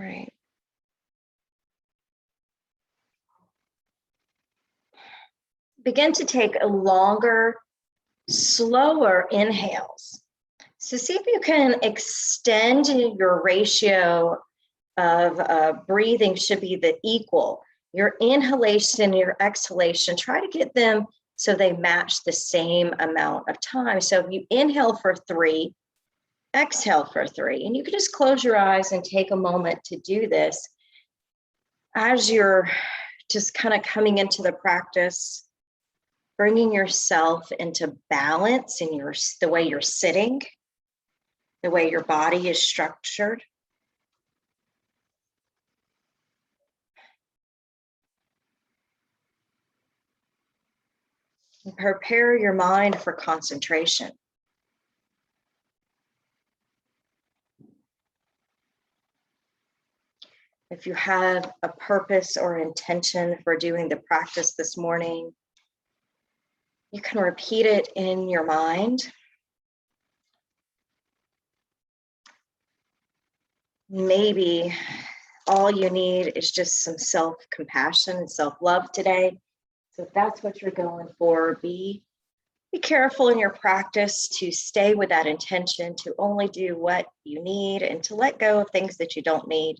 right. Begin to take a longer, slower inhales. So see if you can extend your ratio of breathing should be the equal. Your inhalation and your exhalation, try to get them so they match the same amount of time. So if you inhale for 3, exhale for 3, and you can just close your eyes and take a moment to do this as you're just kind of coming into the practice, bringing yourself into balance in the way you're sitting, the way your body is structured. And prepare your mind for concentration. If you have a purpose or intention for doing the practice this morning, you can repeat it in your mind. Maybe all you need is just some self-compassion and self-love today. So if that's what you're going for, be careful in your practice to stay with that intention, to only do what you need and to let go of things that you don't need.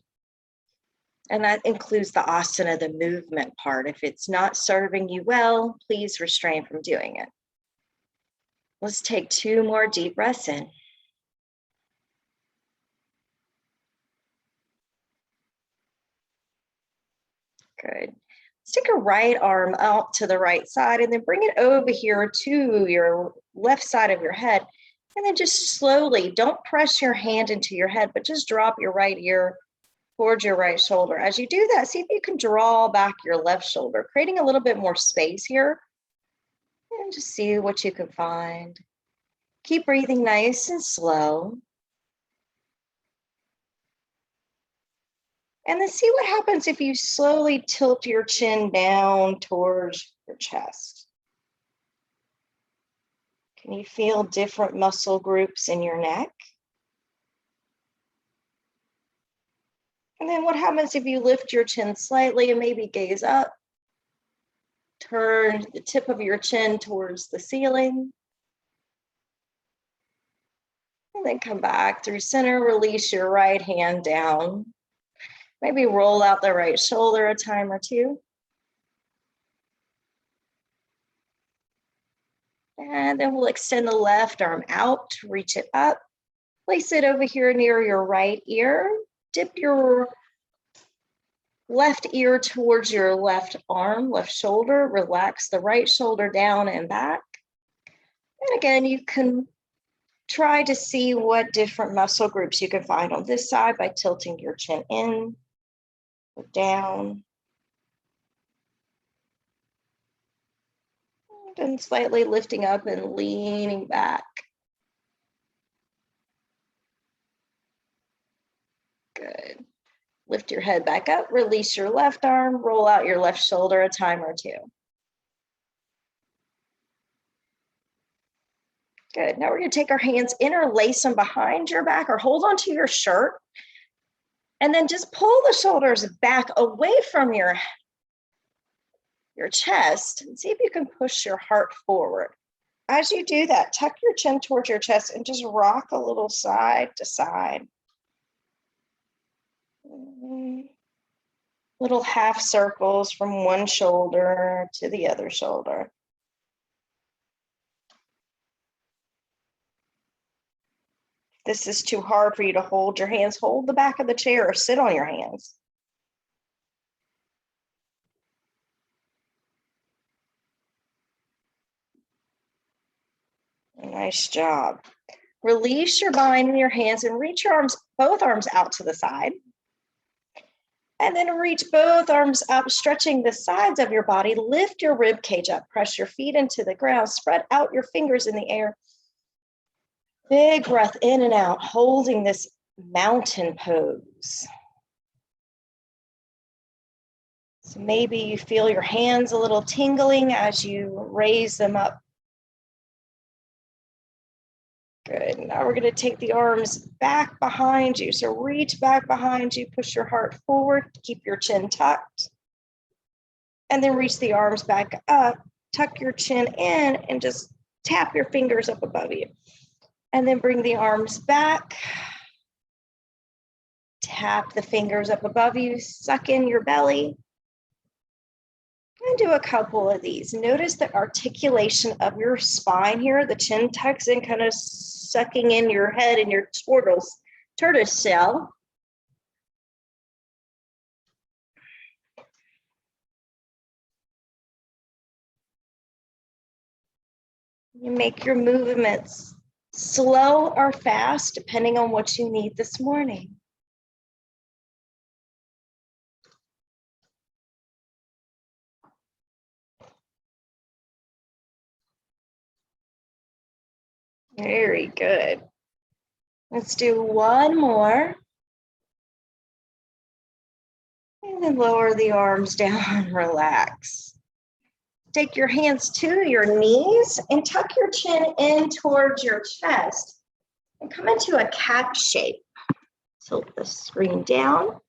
And that includes the asana, the movement part. If it's not serving you well, please refrain from doing it. Let's take 2 more deep breaths in. Good. Let's take a right arm out to the right side and then bring it over here to your left side of your head. And then just slowly, don't press your hand into your head, but just drop your right ear towards your right shoulder. As you do that, see if you can draw back your left shoulder, creating a little bit more space here. And just see what you can find. Keep breathing nice and slow. And then see what happens if you slowly tilt your chin down towards your chest. Can you feel different muscle groups in your neck? And then what happens if you lift your chin slightly and maybe gaze up? Turn the tip of your chin towards the ceiling. And then come back through center, release your right hand down. Maybe roll out the right shoulder a time or 2. And then we'll extend the left arm out, reach it up. Place it over here near your right ear. Dip your left ear towards your left arm, left shoulder. Relax the right shoulder down and back. And again, you can try to see what different muscle groups you can find on this side by tilting your chin in or down. And slightly lifting up and leaning back. Good. Lift your head back up, release your left arm, roll out your left shoulder a time or 2. Good. Now we're going to take our hands, interlace them behind your back or hold onto your shirt. And then just pull the shoulders back away from your chest and see if you can push your heart forward. As you do that, tuck your chin towards your chest and just rock a little side to side. Little half circles from one shoulder to the other shoulder. If this is too hard for you to hold your hands, hold the back of the chair or sit on your hands. Nice job. Release your mind in your hands and reach your arms, both arms out to the side. And then reach both arms up, stretching the sides of your body. Lift your rib cage up, press your feet into the ground, spread out your fingers in the air. Big breath in and out, holding this mountain pose. So maybe you feel your hands a little tingling as you raise them up Good. Now we're going to take the arms back behind you. So reach back behind you, push your heart forward, keep your chin tucked. And then reach the arms back up, tuck your chin in, and just tap your fingers up above you. And then bring the arms back. Tap the fingers up above you, suck in your belly. And do a couple of these. Notice the articulation of your spine here. The chin tucks in, kind of sucking in your head and your tortoise shell. You make your movements slow or fast, depending on what you need this morning. Very good. Let's do one more. And then lower the arms down, relax. Take your hands to your knees and tuck your chin in towards your chest and come into a cat shape. Tilt the screen down.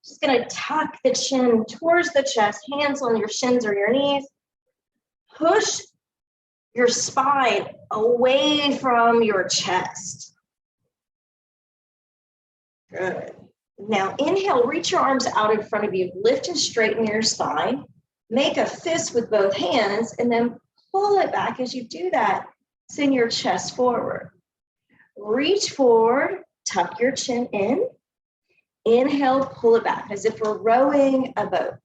Just gonna tuck the chin towards the chest, hands on your shins or your knees. Push your spine away from your chest. Good. Now inhale, reach your arms out in front of you, lift and straighten your spine. Make a fist with both hands and then pull it back. As you do that, send your chest forward. Reach forward, tuck your chin in. Inhale, pull it back as if we're rowing a boat.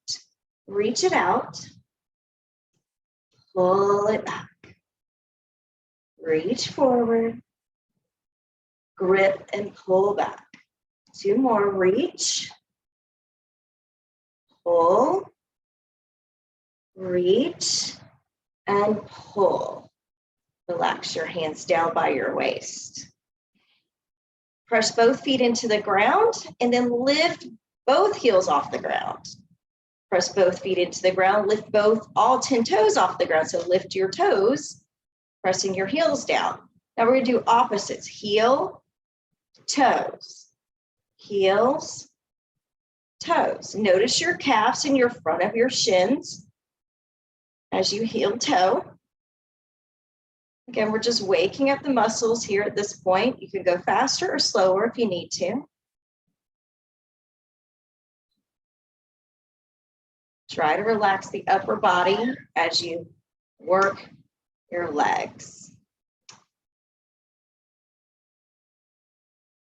Reach it out, pull it back. Reach forward, grip and pull back. Two more, reach, pull, reach, and pull. Relax your hands down by your waist. Press both feet into the ground and then lift both heels off the ground. Press both feet into the ground, lift all 10 toes off the ground. So lift your toes, pressing your heels down. Now we're gonna do opposites, heel, toes, heels, toes. Notice your calves in your front of your shins as you heel toe. Again, we're just waking up the muscles here at this point. You can go faster or slower if you need to. Try to relax the upper body as you work your legs.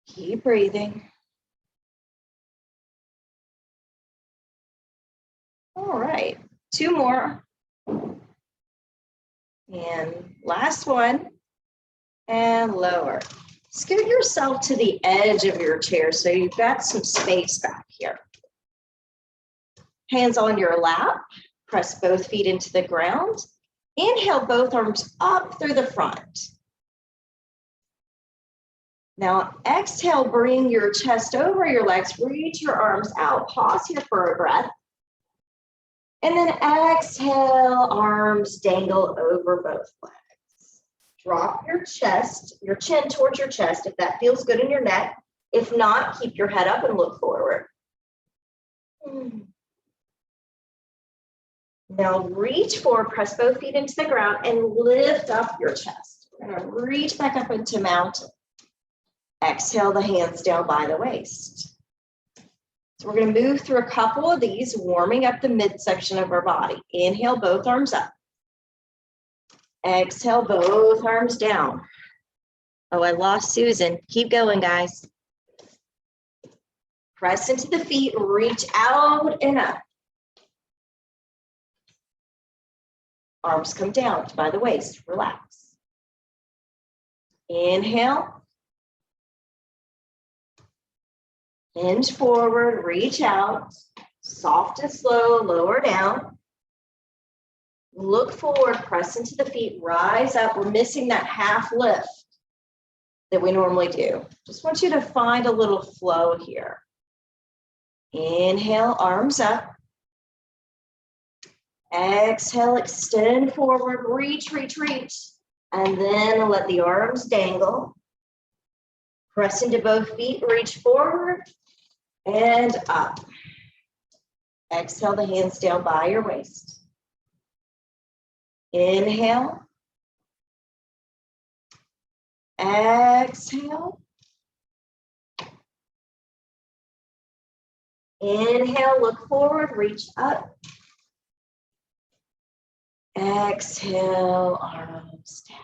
Keep breathing. All right, two more. And last one, and lower. Scoot yourself to the edge of your chair so you've got some space back here. Hands on your lap, press both feet into the ground. Inhale, both arms up through the front. Now exhale, bring your chest over your legs, reach your arms out, pause here for a breath. And then exhale, arms dangle over both legs. Drop your chin towards your chest if that feels good in your neck. If not, keep your head up and look forward. Now reach forward, press both feet into the ground and lift up your chest. We're gonna reach back up into mountain. Exhale the hands down by the waist. So we're going to move through a couple of these, warming up the midsection of our body. Inhale, both arms up. Exhale, both arms down. Oh, I lost Susan. Keep going, guys. Press into the feet, reach out and up. Arms come down by the waist, relax. Inhale. Hinge forward, reach out, soft and slow, lower down. Look forward, press into the feet, rise up. We're missing that half lift that we normally do. Just want you to find a little flow here. Inhale, arms up. Exhale, extend forward, reach, reach, reach. And then let the arms dangle. Press into both feet, reach forward and up. Exhale the hands down by your waist. Inhale. Exhale. Inhale, look forward, reach up. Exhale, arms down.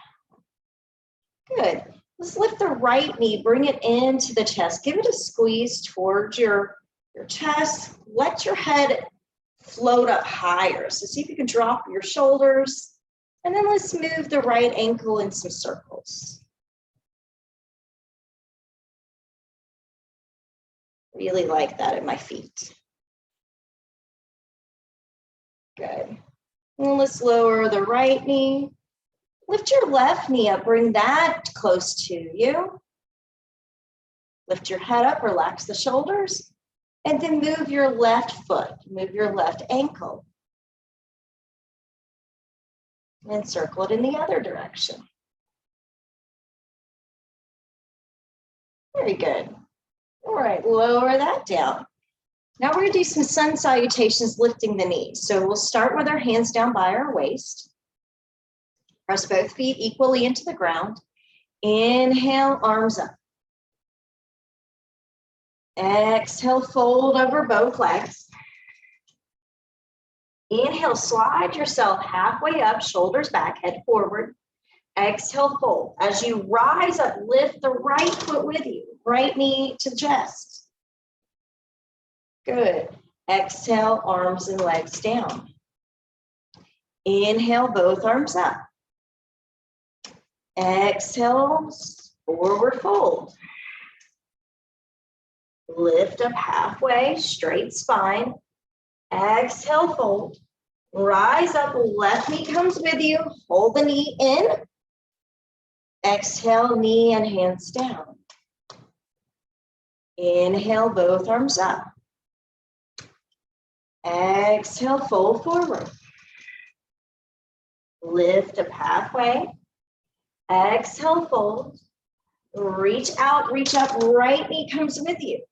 Good. Let's lift the right knee, bring it into the chest. Give it a squeeze towards your chest. Let your head float up higher. So see if you can drop your shoulders. And then let's move the right ankle in some circles. Really like that in my feet. Good. And let's lower the right knee. Lift your left knee up, bring that close to you. Lift your head up, relax the shoulders, and then move your left foot, move your left ankle. And circle it in the other direction. Very good. All right, lower that down. Now we're gonna do some sun salutations, lifting the knees. So we'll start with our hands down by our waist. Press both feet equally into the ground. Inhale, arms up. Exhale, fold over both legs. Inhale, slide yourself halfway up, shoulders back, head forward. Exhale, fold. As you rise up, lift the right foot with you, right knee to chest. Good. Exhale, arms and legs down. Inhale, both arms up. Exhale, forward fold. Lift up halfway, straight spine. Exhale, fold. Rise up, left knee comes with you. Hold the knee in. Exhale, knee and hands down. Inhale, both arms up. Exhale, fold forward. Lift up halfway. Exhale, fold. Reach out, reach up, right knee comes with you.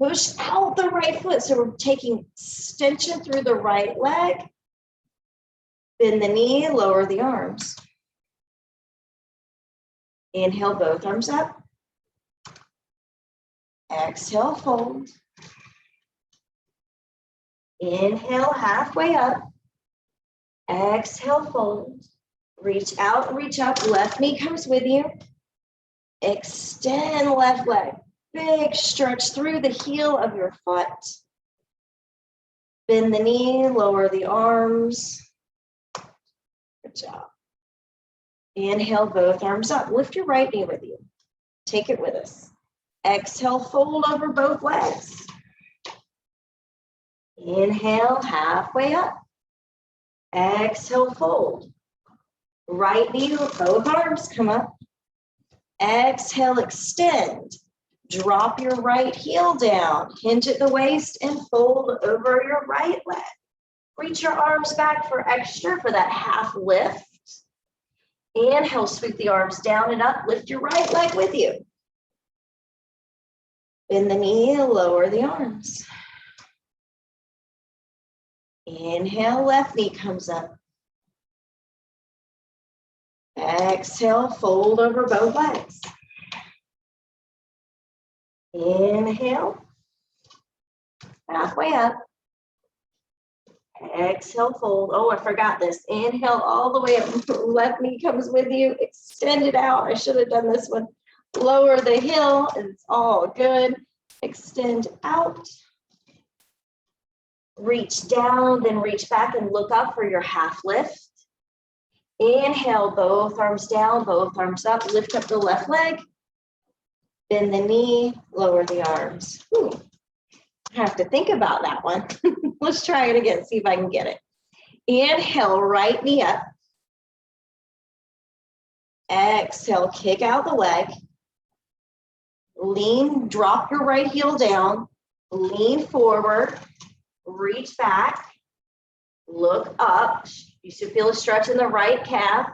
Push out the right foot. So we're taking extension through the right leg. Bend the knee, lower the arms. Inhale, both arms up. Exhale, fold. Inhale, halfway up. Exhale, fold. Reach out, reach up, left knee comes with you. Extend left leg. Big stretch through the heel of your foot. Bend the knee, lower the arms. Good job. Inhale, both arms up. Lift your right knee with you. Take it with us. Exhale, fold over both legs. Inhale, halfway up. Exhale, fold. Right knee, both arms come up. Exhale, extend. Drop your right heel down. Hinge at the waist and fold over your right leg. Reach your arms back for extra for that half lift. Inhale, sweep the arms down and up. Lift your right leg with you. Bend the knee, lower the arms. Inhale, left knee comes up. Exhale, fold over both legs. Inhale, halfway up. Exhale, fold. Oh, I forgot this. Inhale all the way up. Left knee comes with you. Extend it out. I should have done this one. Lower the heel. It's all good. Extend out. Reach down, then reach back and look up for your half lift. Inhale, both arms down, both arms up. Lift up the left leg. Bend the knee, lower the arms. Ooh, I have to think about that one. Let's try it again, see if I can get it. Inhale, right knee up. Exhale, kick out the leg. Lean, drop your right heel down. Lean forward, reach back, look up. You should feel a stretch in the right calf.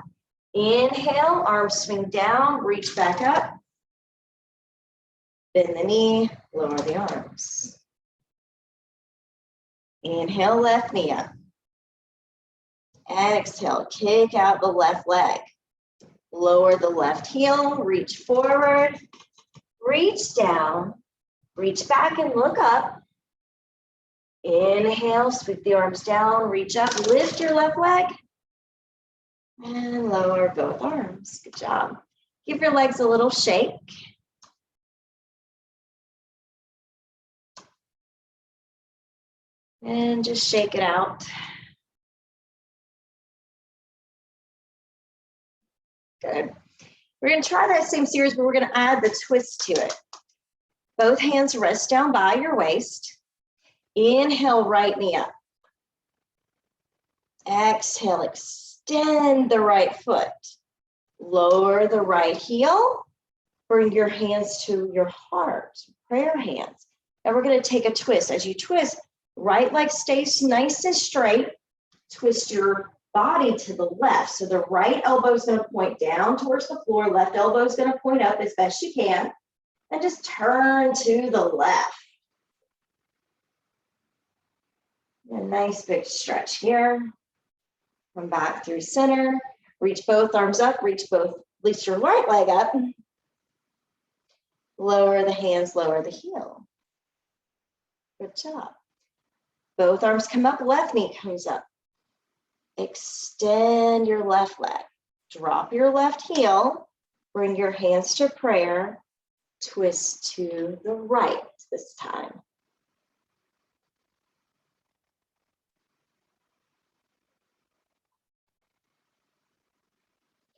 Inhale, arms swing down, reach back up. Bend the knee, lower the arms. Inhale, left knee up. Exhale, kick out the left leg. Lower the left heel, reach forward, reach down, reach back and look up. Inhale, sweep the arms down, reach up, lift your left leg, and lower both arms. Good job. Give your legs a little shake. And just shake it out. Good. We're going to try that same series, but we're going to add the twist to it. Both hands rest down by your waist. Inhale, right knee up. Exhale, extend the right foot. Lower the right heel. Bring your hands to your heart, prayer hands. Now we're going to take a twist. As you twist, right leg stays nice and straight. Twist your body to the left. So the right elbow is going to point down towards the floor. Left elbow is going to point up as best you can. And just turn to the left. A nice big stretch here. Come back through center. Reach both arms up. Reach your right leg up. Lower the hands, lower the heel. Good job. Both arms come up, left knee comes up. Extend your left leg. Drop your left heel. Bring your hands to prayer. Twist to the right this time.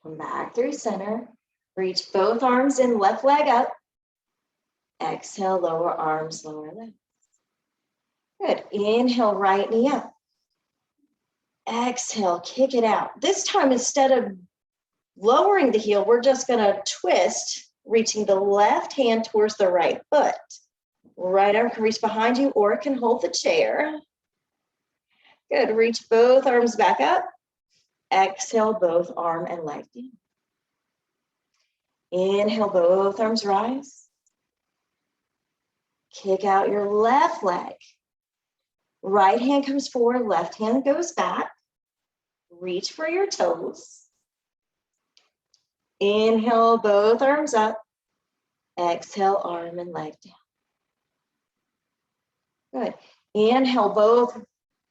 Come back through center. Reach both arms in, left leg up. Exhale, lower arms, lower legs. Good. Inhale, right knee up. Exhale, kick it out. This time, instead of lowering the heel, we're just going to twist, reaching the left hand towards the right foot. Right arm can reach behind you or it can hold the chair. Good. Reach both arms back up. Exhale, both arm and leg down. Inhale, both arms rise. Kick out your left leg. Right hand comes forward, left hand goes back. Reach for your toes. Inhale, both arms up. Exhale, arm and leg down. Good. Inhale, both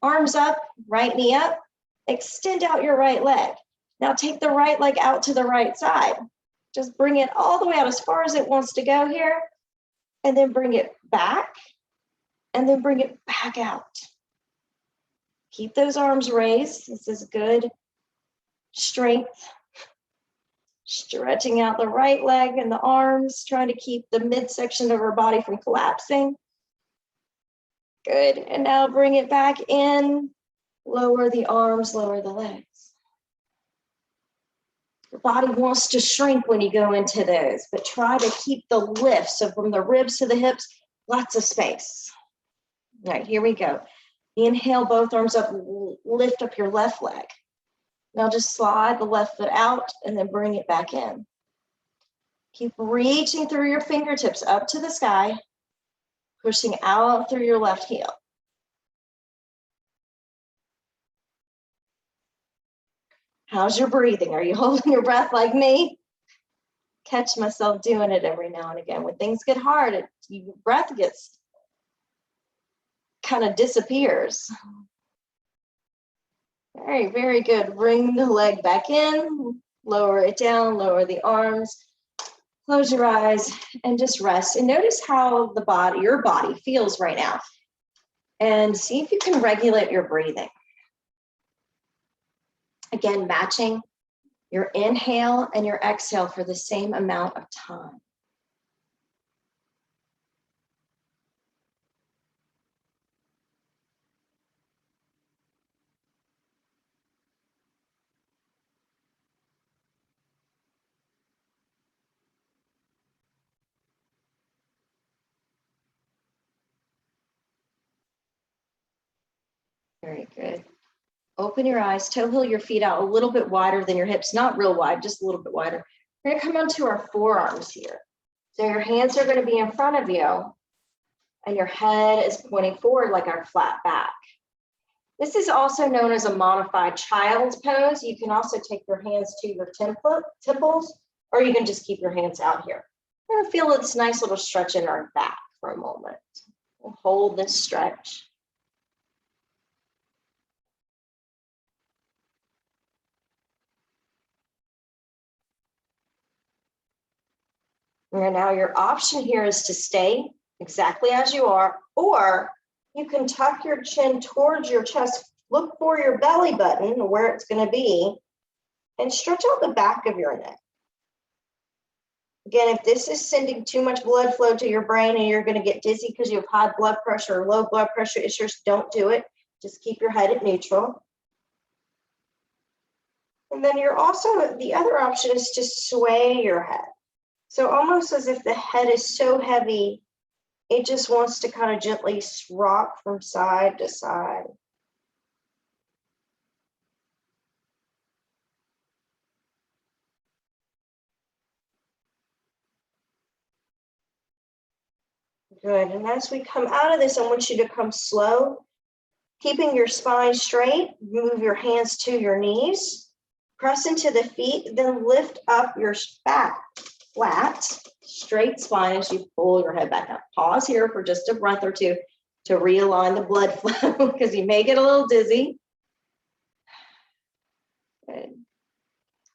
arms up, right knee up. Extend out your right leg. Now take the right leg out to the right side. Just bring it all the way out as far as it wants to go here. And then bring it back. And then bring it back out. Keep those arms raised. This is good strength. Stretching out the right leg and the arms, trying to keep the midsection of our body from collapsing. Good. And now bring it back in. Lower the arms, lower the legs. Your body wants to shrink when you go into those, but try to keep the lift. So from the ribs to the hips, lots of space. All right, here we go. Inhale, both arms up, lift up your left leg. Now just slide the left foot out and then bring it back in. Keep reaching through your fingertips up to the sky, pushing out through your left heel. How's your breathing? Are you holding your breath like me? Catch myself doing it every now and again. When things get hard, your breath gets kind of disappears. Very, very good. Bring the leg back in, lower it down, lower the arms, close your eyes and just rest. And notice how your body feels right now. And see if you can regulate your breathing. Again, matching your inhale and your exhale for the same amount of time. Very good. Open your eyes, toe heel your feet out a little bit wider than your hips, not real wide, just a little bit wider. We're gonna come onto our forearms here. So your hands are gonna be in front of you and your head is pointing forward like our flat back. This is also known as a modified child's pose. You can also take your hands to your temples, or you can just keep your hands out here. We're gonna feel this nice little stretch in our back for a moment. We'll hold this stretch. And now your option here is to stay exactly as you are, or you can tuck your chin towards your chest, look for your belly button, where it's going to be, and stretch out the back of your neck. Again, if this is sending too much blood flow to your brain and you're going to get dizzy because you have high blood pressure or low blood pressure issues, don't do it. Just keep your head at neutral. And then you're also, the other option is to sway your head. So almost as if the head is so heavy, it just wants to kind of gently rock from side to side. Good, and as we come out of this, I want you to come slow, keeping your spine straight. Move your hands to your knees, press into the feet, then lift up your back flat, straight spine as you pull your head back up. Pause here for just a breath or two to realign the blood flow because you may get a little dizzy. Good.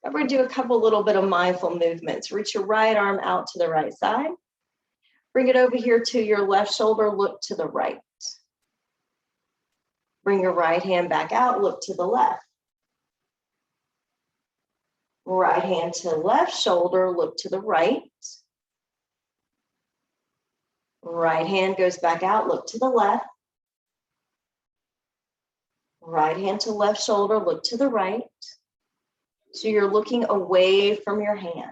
I'm going to do a couple little bit of mindful movements. Reach your right arm out to the right side. Bring it over here to your left shoulder, look to the right. Bring your right hand back out, look to the left. Right hand to left shoulder, look to the right. Right hand goes back out, look to the left. Right hand to left shoulder, look to the right. So you're looking away from your hand.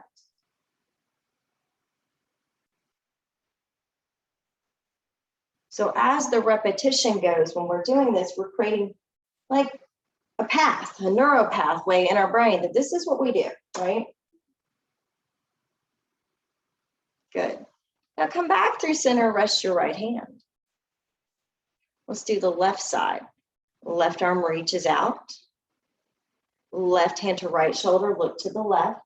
So as the repetition goes, when we're doing this, we're creating like a path, a neural pathway in our brain that this is what we do, right? Good. Now come back through center, rest your right hand. Let's do the left side. Left arm reaches out. Left hand to right shoulder, look to the left.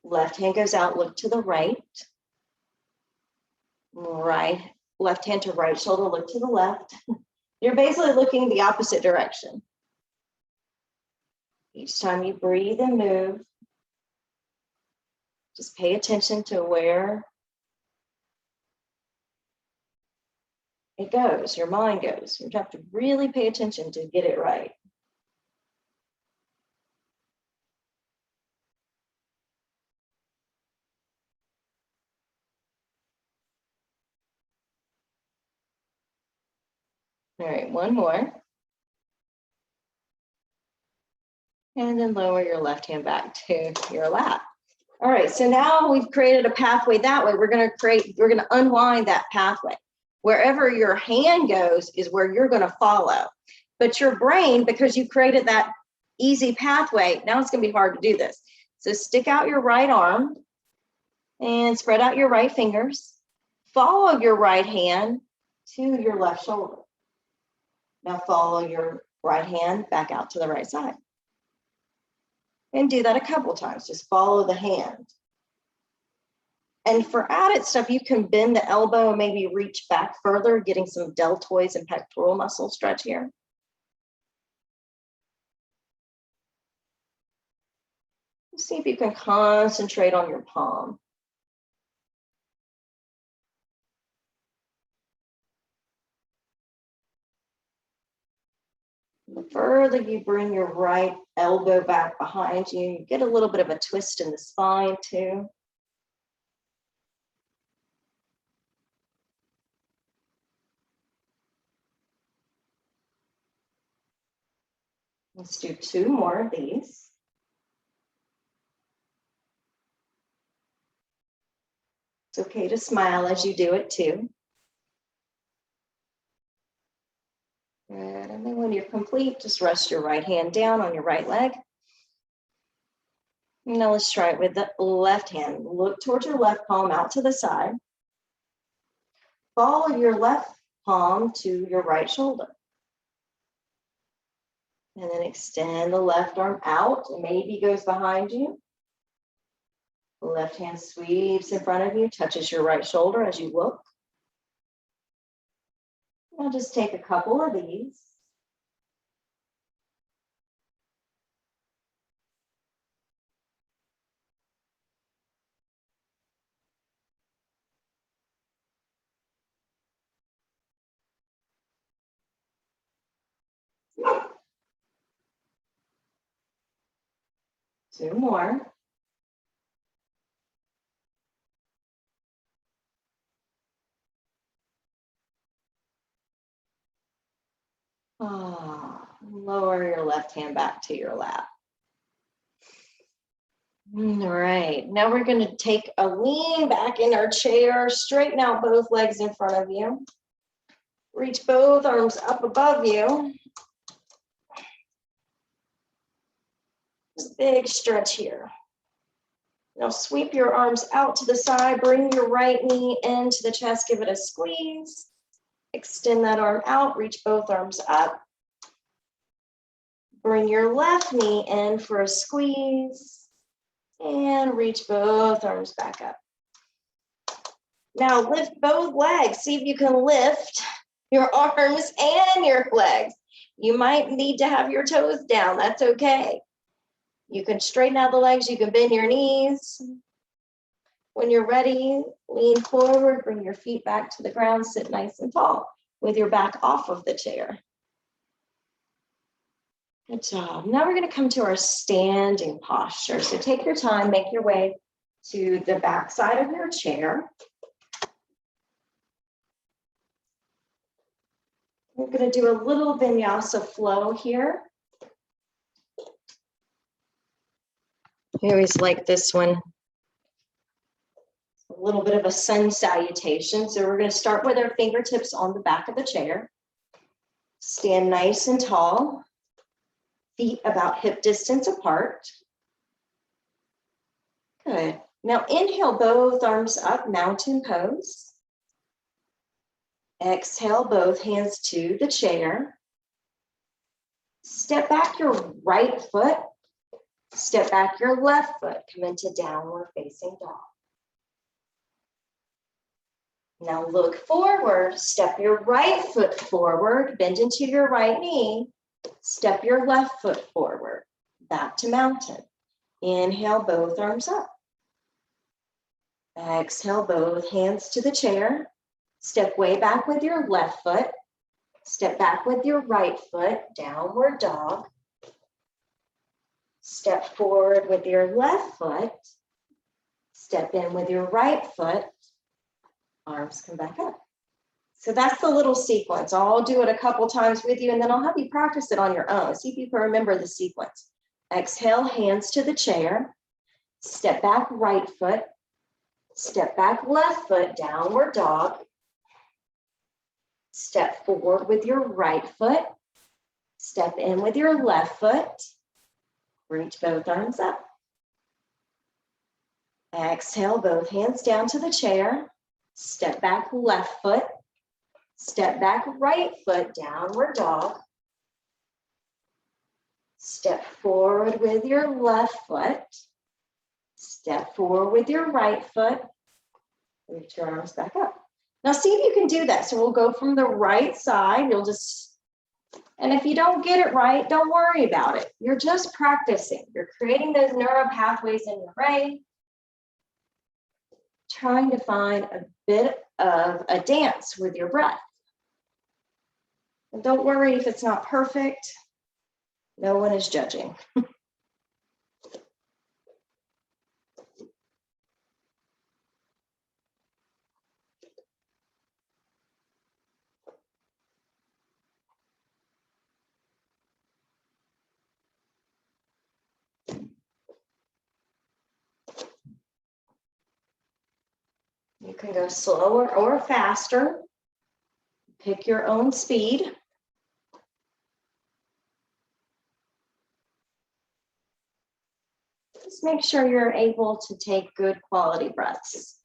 Left hand goes out, look to the right. Left hand to right shoulder, look to the left. You're basically looking the opposite direction. Each time you breathe and move, just pay attention to where it goes, your mind goes. You have to really pay attention to get it right. All right, one more. And then lower your left hand back to your lap. All right, so now we've created a pathway that way. We're gonna unwind that pathway. Wherever your hand goes is where you're gonna follow. But your brain, because you created that easy pathway, now it's gonna be hard to do this. So stick out your right arm and spread out your right fingers. Follow your right hand to your left shoulder. Now follow your right hand back out to the right side. And do that a couple times, just follow the hand. And for added stuff, you can bend the elbow and maybe reach back further, getting some deltoids and pectoral muscle stretch here. See if you can concentrate on your palm. The further you bring your right elbow back behind you, you get a little bit of a twist in the spine too. Let's do two more of these. It's okay to smile as you do it too. Good. And then when you're complete, just rest your right hand down on your right leg. Now let's try it with the left hand. Look towards your left palm out to the side. Follow your left palm to your right shoulder. And then extend the left arm out. Maybe goes behind you. The left hand sweeps in front of you, touches your right shoulder as you look. I'll just take a couple of these. Two more. Lower your left hand back to your lap. All right, now we're going to take a lean back in our chair, straighten out both legs in front of you. Reach both arms up above you. Big stretch here. Now sweep your arms out to the side, bring your right knee into the chest, give it a squeeze. Extend that arm out, reach both arms up. Bring your left knee in for a squeeze and reach both arms back up. Now lift both legs. See if you can lift your arms and your legs. You might need to have your toes down. That's okay. You can straighten out the legs. You can bend your knees. When you're ready, lean forward, bring your feet back to the ground, sit nice and tall with your back off of the chair. Good job. Now we're going to come to our standing posture. So take your time, make your way to the back side of your chair. We're going to do a little vinyasa flow here. I always like this one. A little bit of a sun salutation. So we're going to start with our fingertips on the back of the chair. Stand nice and tall. Feet about hip distance apart. Good. Now inhale both arms up, mountain pose. Exhale both hands to the chair. Step back your right foot. Step back your left foot. Come into downward facing dog. Now look forward. Step your right foot forward. Bend into your right knee. Step your left foot forward, back to mountain. Inhale, both arms up. Exhale, both hands to the chair. Step way back with your left foot. Step back with your right foot, downward dog. Step forward with your left foot. Step in with your right foot. Arms come back up. So that's the little sequence. I'll do it a couple times with you, and then I'll have you practice it on your own. See if you can remember the sequence. Exhale, hands to the chair. Step back right foot. Step back left foot, downward dog. Step forward with your right foot. Step in with your left foot. Reach both arms up. Exhale, both hands down to the chair. Step back left foot. Step back right foot, downward dog. Step forward with your left foot. Step forward with your right foot. Reach your arms back up. Now see if you can do that. So we'll go from the right side. You'll just, and if you don't get it right, don't worry about it. You're just practicing. You're creating those neural pathways in your brain. Trying to find a bit of a dance with your breath. And don't worry if it's not perfect. No one is judging. You can go slower or faster. Pick your own speed. Just make sure you're able to take good quality breaths.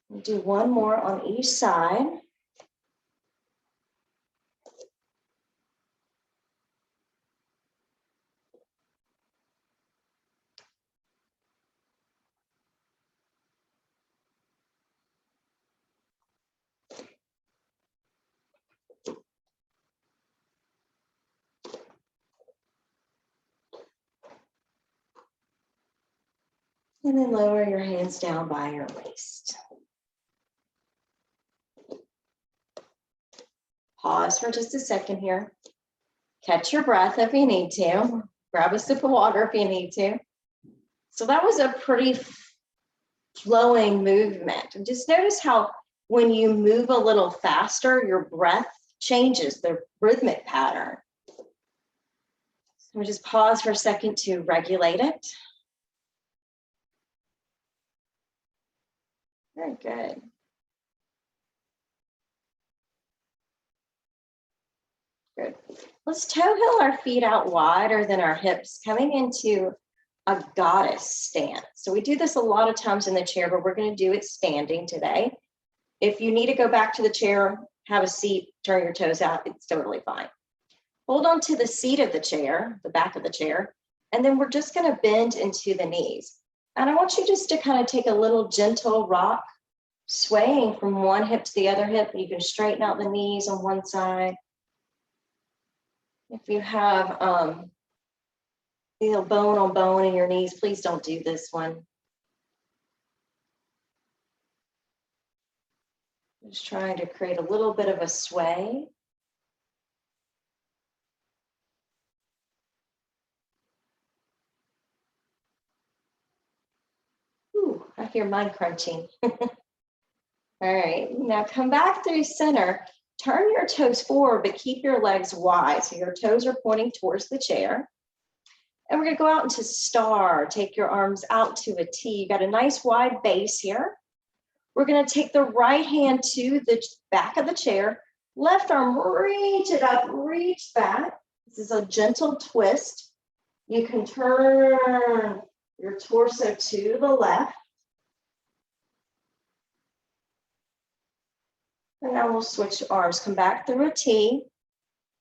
We'll do one more on each side. And then lower your hands down by your waist. Pause for just a second here. Catch your breath if you need to. Grab a sip of water if you need to. So that was a pretty flowing movement. And just notice how when you move a little faster, your breath changes the rhythmic pattern. So we just pause for a second to regulate it. Very good. Good. Let's toe heel our feet out wider than our hips, coming into a goddess stance. So we do this a lot of times in the chair, but we're going to do it standing today. If you need to go back to the chair, have a seat, turn your toes out, it's totally fine. Hold on to the seat of the chair, the back of the chair, and then we're just going to bend into the knees. And I want you just to kind of take a little gentle rock, swaying from one hip to the other hip. You can straighten out the knees on one side. If you have bone on bone in your knees, please don't do this one. Just trying to create a little bit of a sway. Ooh, I hear mine crunching. All right, now come back through center. Turn your toes forward, but keep your legs wide. So your toes are pointing towards the chair. And we're gonna go out into star. Take your arms out to a T. You got a nice wide base here. We're gonna take the right hand to the back of the chair. Left arm, reach it up, reach back. This is a gentle twist. You can turn your torso to the left. And now we'll switch arms. Come back through a T.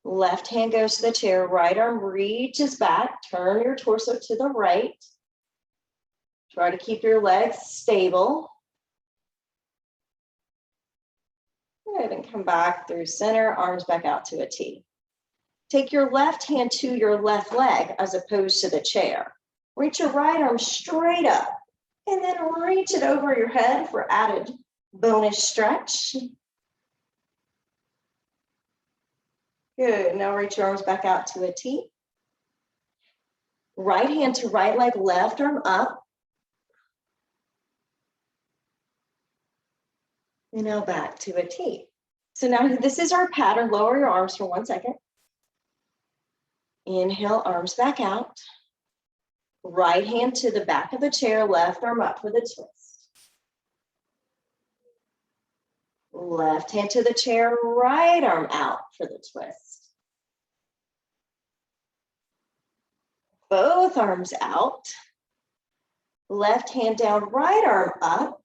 Left hand goes to the chair. Right arm reaches back. Turn your torso to the right. Try to keep your legs stable. Good, and come back through center. Arms back out to a T. Take your left hand to your left leg as opposed to the chair. Reach your right arm straight up. And then reach it over your head for added bonus stretch. Good, now reach your arms back out to a T. Right hand to right leg, left arm up. And now back to a T. So now this is our pattern. Lower your arms for 1 second. Inhale, arms back out. Right hand to the back of the chair, left arm up for the twist. Left hand to the chair, right arm out for the twist. Both arms out. Left hand down, right arm up.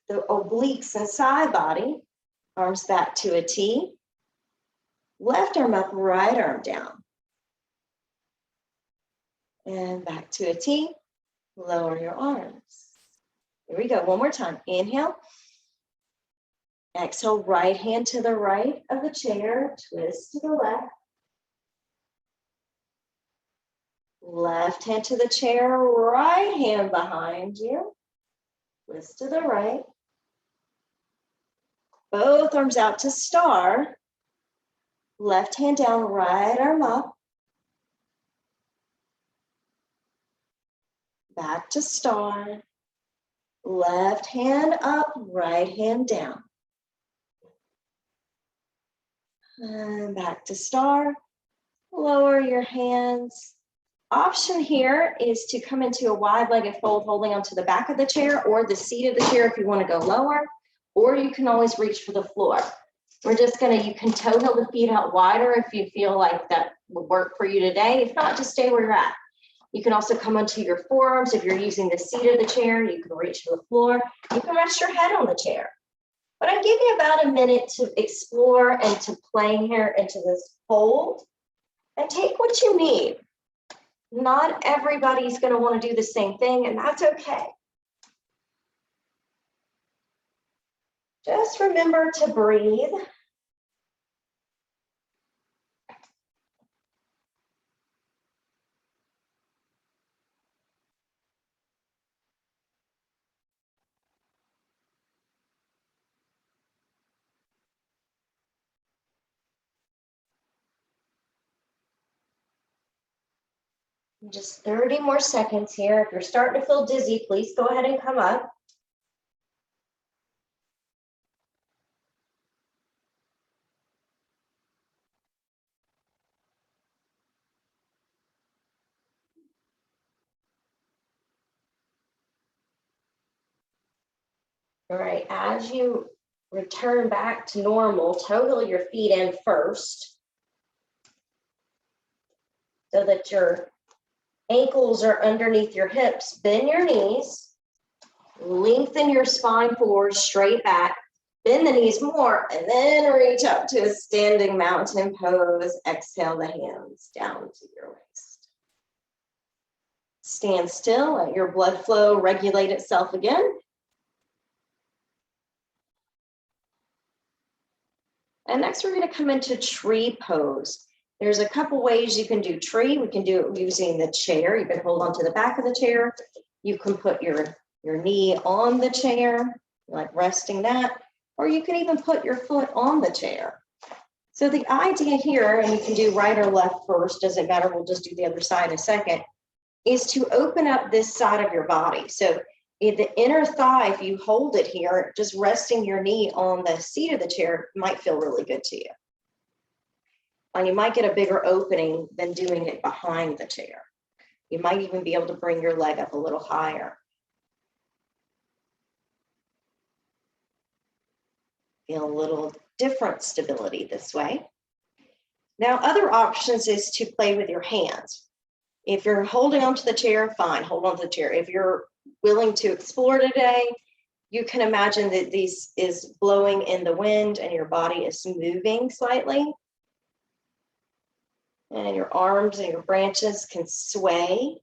The obliques and side body. Arms back to a T. Left arm up, right arm down. And back to a T. Lower your arms. Here we go, one more time. Inhale. Exhale, right hand to the right of the chair. Twist to the left. Left hand to the chair, right hand behind you. Twist to the right. Both arms out to star. Left hand down, right arm up. Back to star. Left hand up, right hand down. And back to star. Lower your hands. Option here is to come into a wide-legged fold holding onto the back of the chair or the seat of the chair if you want to go lower, or you can always reach for the floor. We're just gonna, you can toe heel the feet out wider if you feel like that will work for you today. If not, just stay where you're at. You can also come onto your forearms. If you're using the seat of the chair, you can reach for the floor. You can rest your head on the chair. But I give you about a minute to explore and to play here into this hold and take what you need. Not everybody's going to want to do the same thing, and that's okay. Just remember to breathe. Just 30 more seconds here. If you're starting to feel dizzy, please go ahead and come up. All right, as you return back to normal, toe heel your feet in first so that your ankles are underneath your hips. Bend your knees, lengthen your spine forward, straight back, bend the knees more, and then reach up to a standing mountain pose. Exhale the hands down to your waist. Stand still, let your blood flow regulate itself again. And next we're going to come into tree pose. There's a couple ways you can do tree. We can do it using the chair. You can hold onto the back of the chair. You can put your knee on the chair, like resting that, or you can even put your foot on the chair. So the idea here, and you can do right or left first, doesn't matter, we'll just do the other side in a second, is to open up this side of your body. So in the inner thigh, if you hold it here, just resting your knee on the seat of the chair might feel really good to you. And you might get a bigger opening than doing it behind the chair. You might even be able to bring your leg up a little higher. Feel a little different stability this way. Now, other options is to play with your hands. If you're holding onto the chair, fine, hold on to the chair. If you're willing to explore today, you can imagine that this is blowing in the wind and your body is moving slightly. And your arms and your branches can sway.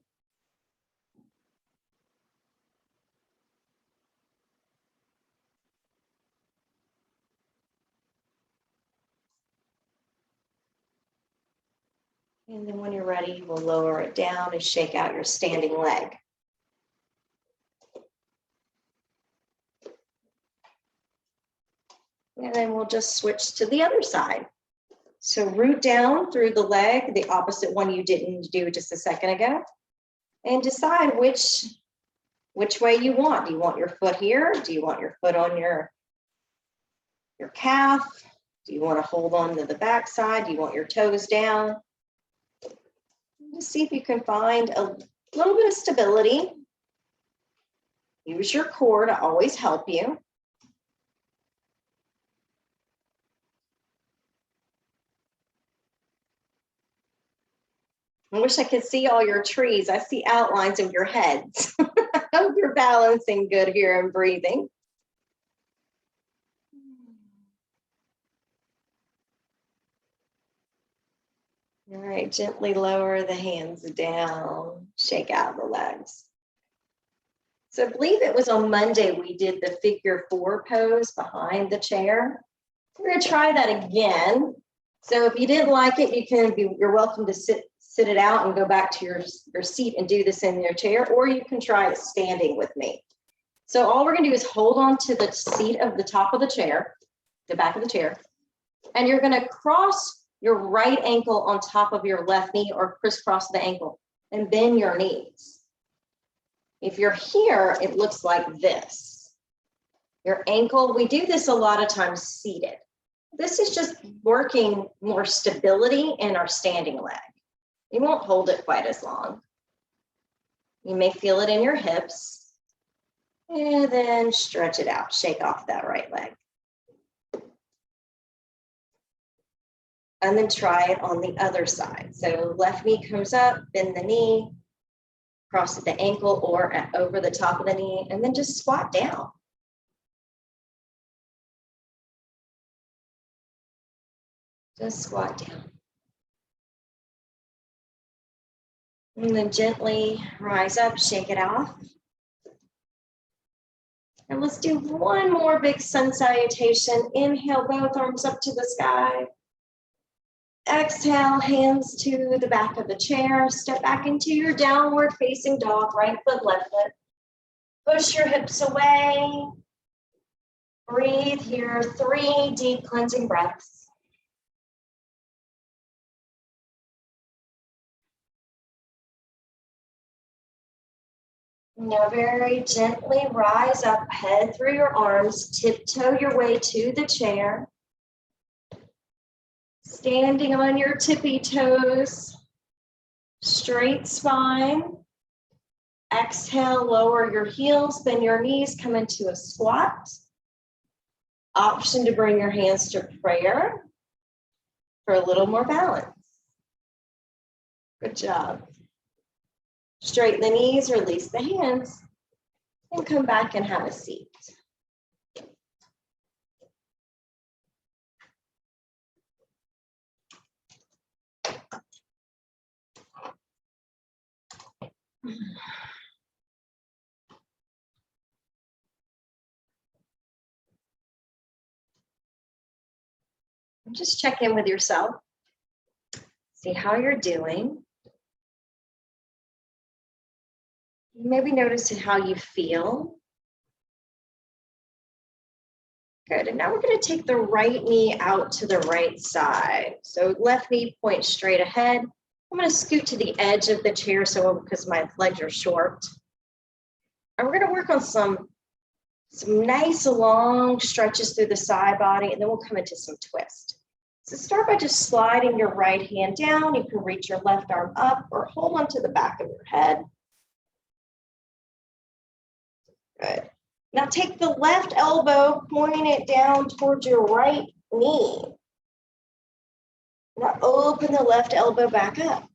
And then when you're ready, you will lower it down and shake out your standing leg. And then we'll just switch to the other side. So root down through the leg, the opposite one you didn't do just a second ago, and decide which way you want. Do you want your foot here? Do you want your foot on your calf? Do you want to hold on to the back side? Do you want your toes down? Just see if you can find a little bit of stability. Use your core to always help you. I wish I could see all your trees. I see outlines of your heads. I hope you're balancing good here and breathing. All right, gently lower the hands down, shake out the legs. So I believe it was on Monday we did the figure 4 pose behind the chair. We're going to try that again. So if you didn't like it, you're welcome to sit it out and go back to your seat and do this in your chair, or you can try it standing with me. So all we're going to do is hold on to the seat of the top of the chair, the back of the chair, and you're going to cross your right ankle on top of your left knee or crisscross the ankle and bend your knees. If you're here, it looks like this. Your ankle, we do this a lot of times seated. This is just working more stability in our standing leg. You won't hold it quite as long. You may feel it in your hips. And then stretch it out, shake off that right leg. And then try it on the other side. So left knee comes up, bend the knee, cross at the ankle or over the top of the knee, and then just squat down. Just squat down. And then gently rise up, shake it off. And let's do one more big sun salutation. Inhale, both arms up to the sky. Exhale, hands to the back of the chair. Step back into your downward facing dog, right foot, left foot. Push your hips away. Breathe here, 3 deep cleansing breaths. Now very gently rise up, head through your arms, tiptoe your way to the chair. Standing on your tippy toes, straight spine. Exhale, lower your heels, bend your knees, come into a squat. Option to bring your hands to prayer for a little more balance. Good job. Straighten the knees, release the hands, and come back and have a seat. Just check in with yourself. See how you're doing. Maybe notice how you feel. Good, and now we're going to take the right knee out to the right side. So left knee points straight ahead. I'm going to scoot to the edge of the chair because my legs are short. And we're going to work on some nice long stretches through the side body, and then we'll come into some twist. So start by just sliding your right hand down. You can reach your left arm up or hold on to the back of your head. Good. Now take the left elbow, point it down towards your right knee. Now open the left elbow back up.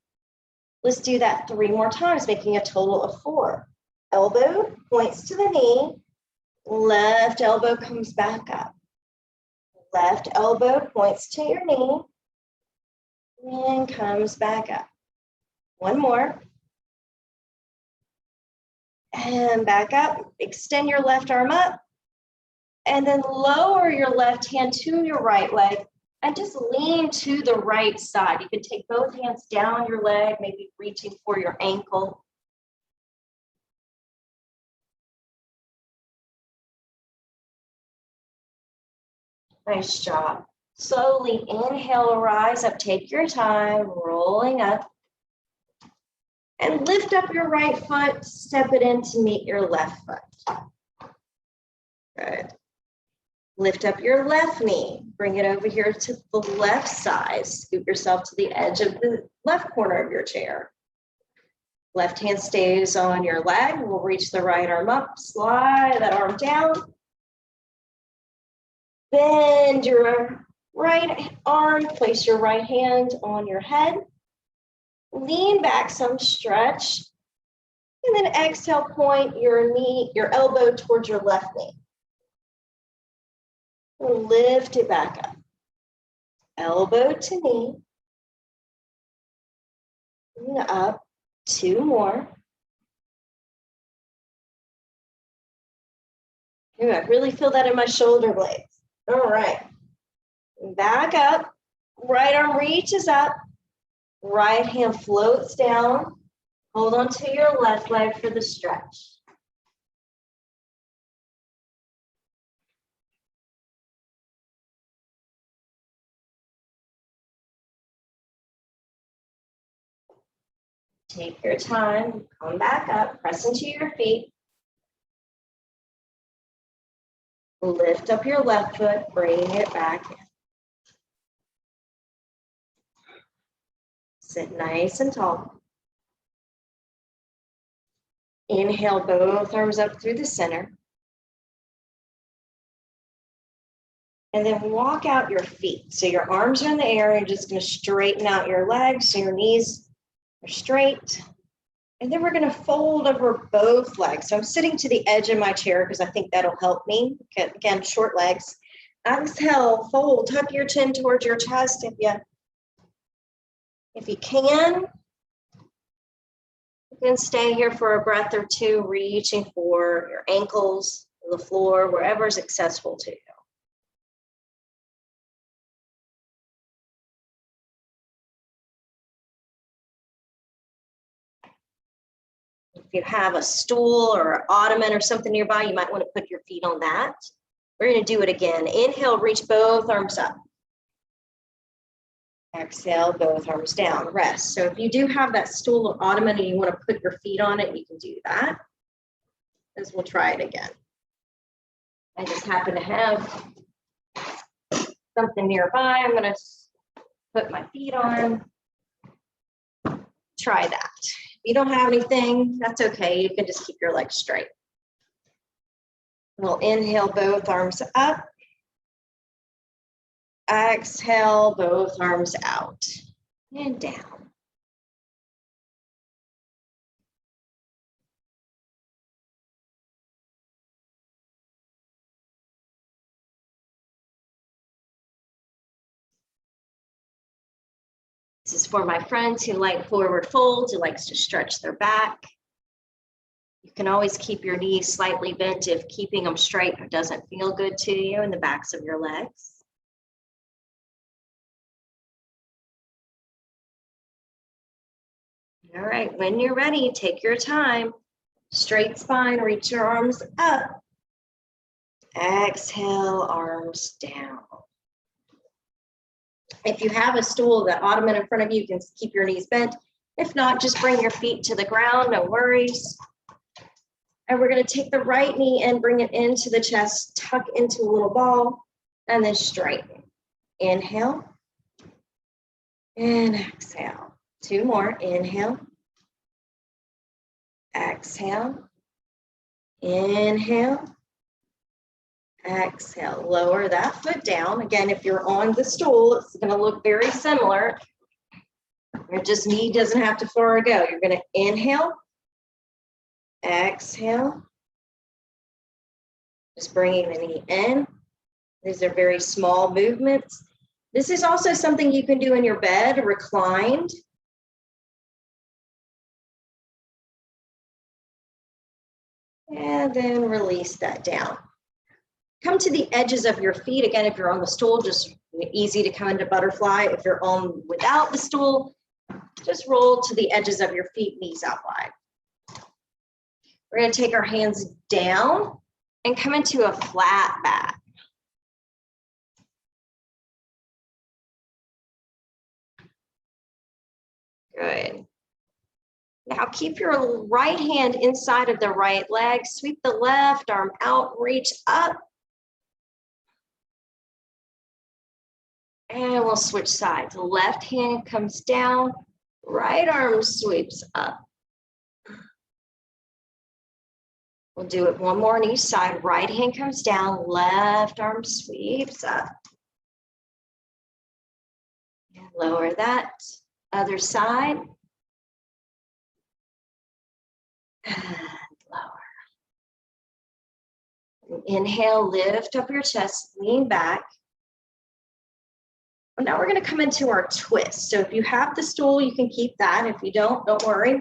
Let's do that 3 more times, making a total of 4. Elbow points to the knee. Left elbow comes back up. Left elbow points to your knee and comes back up. 1 more. And back up, extend your left arm up, and then lower your left hand to your right leg and just lean to the right side. You can take both hands down your leg, maybe reaching for your ankle. Nice job. Slowly inhale, rise up, take your time, rolling up. And lift up your right foot, step it in to meet your left foot. Good. Lift up your left knee, bring it over here to the left side. Scoop yourself to the edge of the left corner of your chair. Left hand stays on your leg. We'll reach the right arm up, slide that arm down. Bend your right arm, place your right hand on your head. Lean back some, stretch, and then exhale, point your knee, your elbow towards your left knee. Lift it back up. Elbow to knee. And up, 2 more. Ooh, I really feel that in my shoulder blades. All right. Back up. Right arm reaches up. Right hand floats down. Hold on to your left leg for the stretch. Take your time, come back up, press into your feet. Lift up your left foot, bring it back in. Sit nice and tall. Inhale, both arms up through the center. And then walk out your feet. So your arms are in the air. You're just going to straighten out your legs so your knees are straight. And then we're going to fold over both legs. So I'm sitting to the edge of my chair because I think that'll help me. Again, short legs. Exhale, fold, tuck your chin towards your chest if you can. You can stay here for a breath or two, reaching for your ankles, the floor, wherever is accessible to you. If you have a stool or an ottoman or something nearby, you might want to put your feet on that. We're going to do it again. Inhale, reach both arms up. Exhale, both arms down, rest. So if you do have that stool or ottoman and you want to put your feet on it, you can do that. As we'll try it again. I just happen to have something nearby. I'm going to put my feet on. Try that. If you don't have anything, that's okay. You can just keep your legs straight. We'll inhale, both arms up. Exhale, both arms out and down. This is for my friends who like forward folds, who likes to stretch their back. You can always keep your knees slightly bent if keeping them straight doesn't feel good to you in the backs of your legs. All right, when you're ready, take your time. Straight spine, reach your arms up. Exhale, arms down. If you have a stool, that ottoman in front of you, you can keep your knees bent. If not, just bring your feet to the ground, no worries. And we're going to take the right knee and bring it into the chest, tuck into a little ball, and then straighten. Inhale and exhale. Two more. Inhale. Exhale. Inhale. Exhale. Lower that foot down. Again, if you're on the stool, it's going to look very similar. Your just knee doesn't have to forego. You're going to inhale. Exhale. Just bringing the knee in. These are very small movements. This is also something you can do in your bed, reclined. And then release that down. Come to the edges of your feet. Again, if you're on the stool, just easy to come into butterfly. If you're on without the stool, just roll to the edges of your feet, knees out wide. We're going to take our hands down and come into a flat back. Good. Now keep your right hand inside of the right leg. Sweep the left arm out, reach up. And we'll switch sides. Left hand comes down, right arm sweeps up. We'll do it one more on each side. Right hand comes down, left arm sweeps up. And lower that. Other side. And lower. Inhale, lift up your chest, lean back. Now we're going to come into our twist. So if you have the stool, you can keep that. If you don't worry.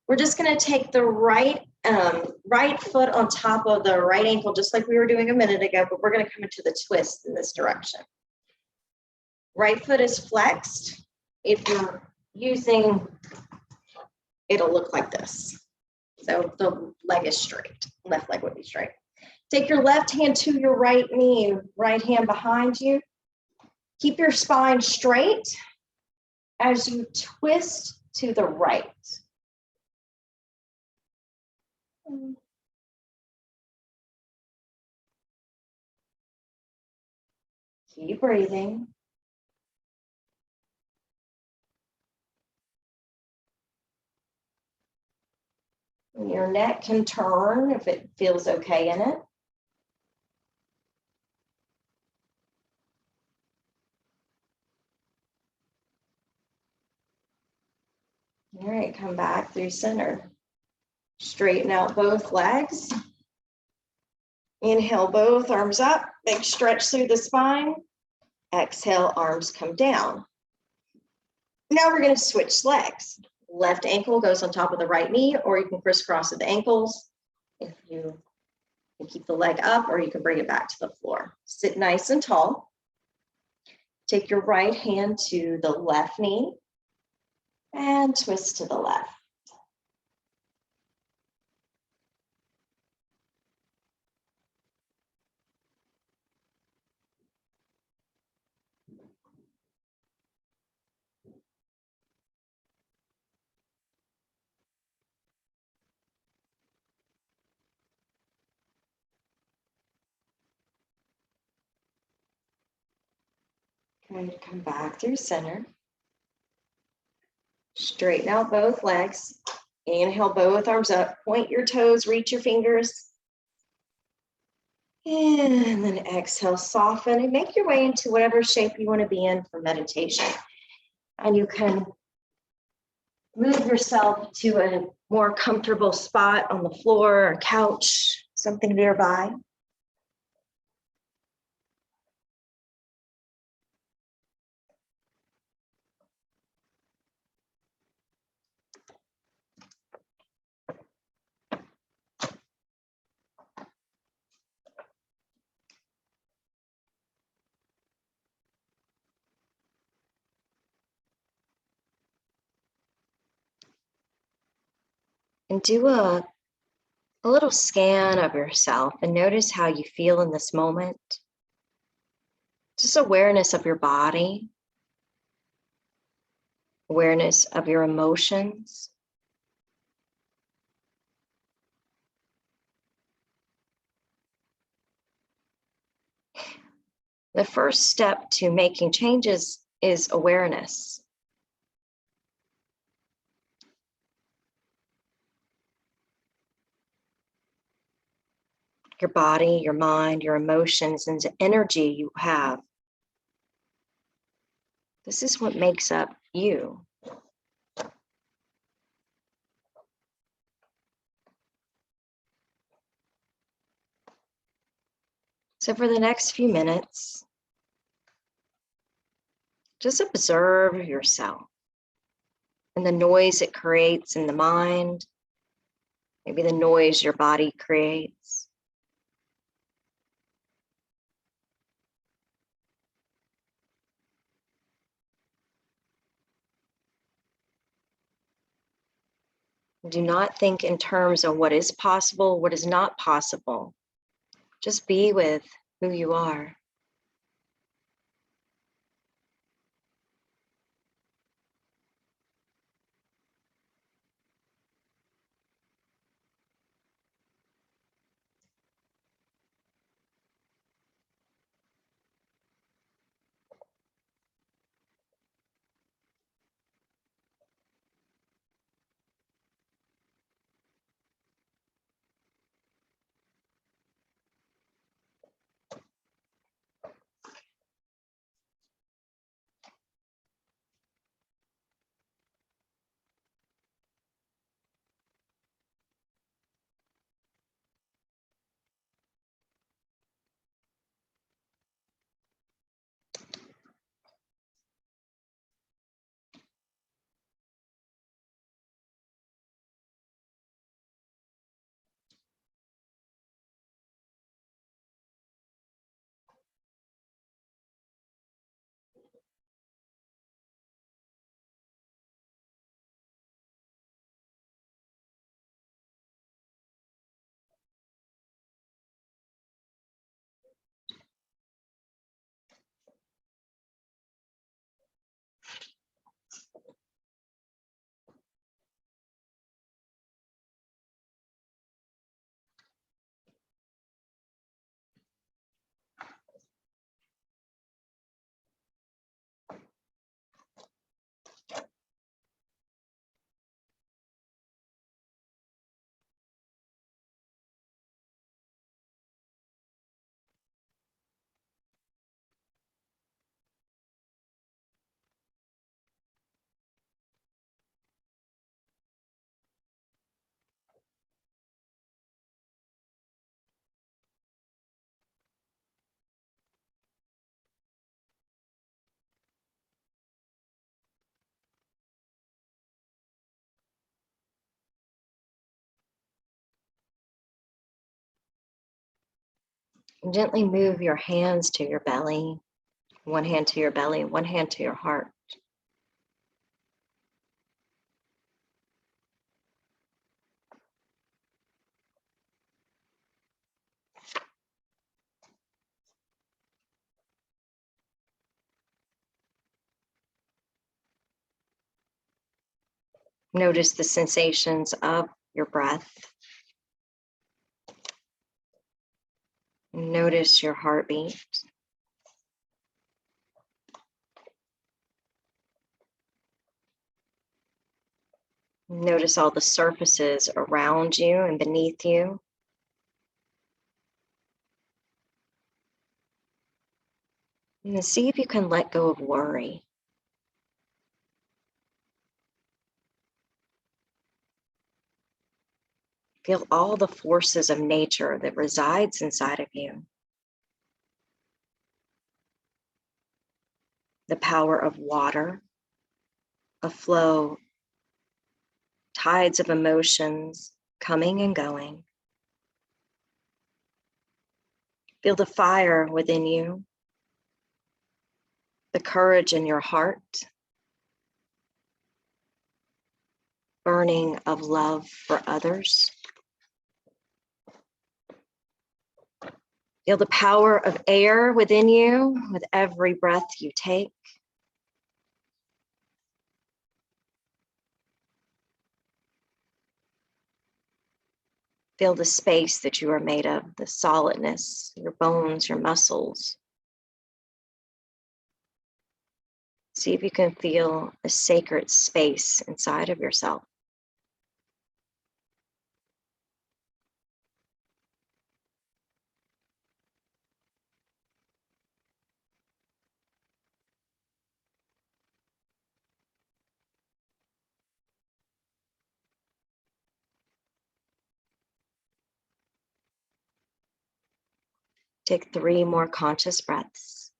We're just going to take the right foot on top of the right ankle, just like we were doing a minute ago, but we're going to come into the twist in this direction. Right foot is flexed. If you're using, it'll look like this. So the leg is straight. Left leg would be straight. Take your left hand to your right knee, right hand behind you. Keep your spine straight as you twist to the right. Keep breathing. And your neck can turn if it feels okay in it. All right, come back through center. Straighten out both legs. Inhale, both arms up, big stretch through the spine. Exhale, arms come down. Now we're going to switch legs. Left ankle goes on top of the right knee, or you can crisscross the ankles. If you can keep the leg up, or you can bring it back to the floor. Sit nice and tall. Take your right hand to the left knee and twist to the left. Good, come back through center. Straighten out both legs. Inhale, both arms up. Point your toes, reach your fingers. And then exhale, soften and make your way into whatever shape you want to be in for meditation. And you can move yourself to a more comfortable spot on the floor or couch, something nearby. And do a little scan of yourself and notice how you feel in this moment. Just awareness of your body, awareness of your emotions. The first step to making changes is awareness. Your body, your mind, your emotions, and the energy you have. This is what makes up you. So for the next few minutes, just observe yourself and the noise it creates in the mind, maybe the noise your body creates. Do not think in terms of what is possible, what is not possible. Just be with who you are. And gently move your hands to your belly, one hand to your belly, one hand to your heart. Notice the sensations of your breath. Notice your heartbeat. Notice all the surfaces around you and beneath you. And then see if you can let go of worry. Feel all the forces of nature that resides inside of you. The power of water, a flow, tides of emotions coming and going. Feel the fire within you, the courage in your heart, burning of love for others. Feel the power of air within you with every breath you take. Feel the space that you are made of, the solidness, your bones, your muscles. See if you can feel a sacred space inside of yourself. Take 3 more conscious breaths.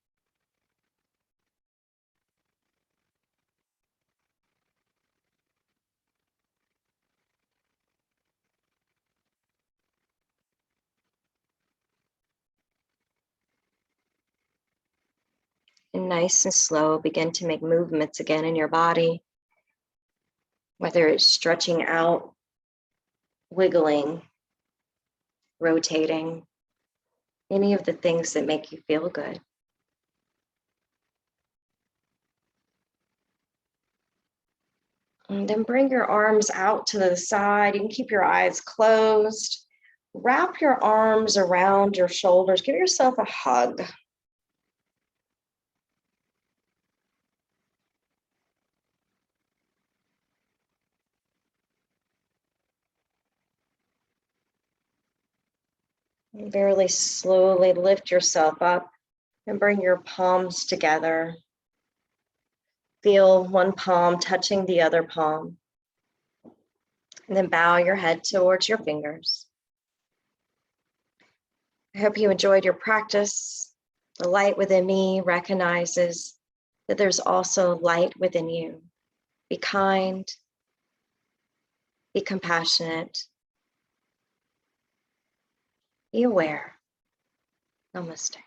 And nice and slow, begin to make movements again in your body, whether it's stretching out, wiggling, rotating, any of the things that make you feel good. And then bring your arms out to the side. You can keep your eyes closed. Wrap your arms around your shoulders. Give yourself a hug. And very slowly lift yourself up and bring your palms together. Feel one palm touching the other palm. And then bow your head towards your fingers. I hope you enjoyed your practice. The light within me recognizes that there's also light within you. Be kind, be compassionate, be aware. Namaste.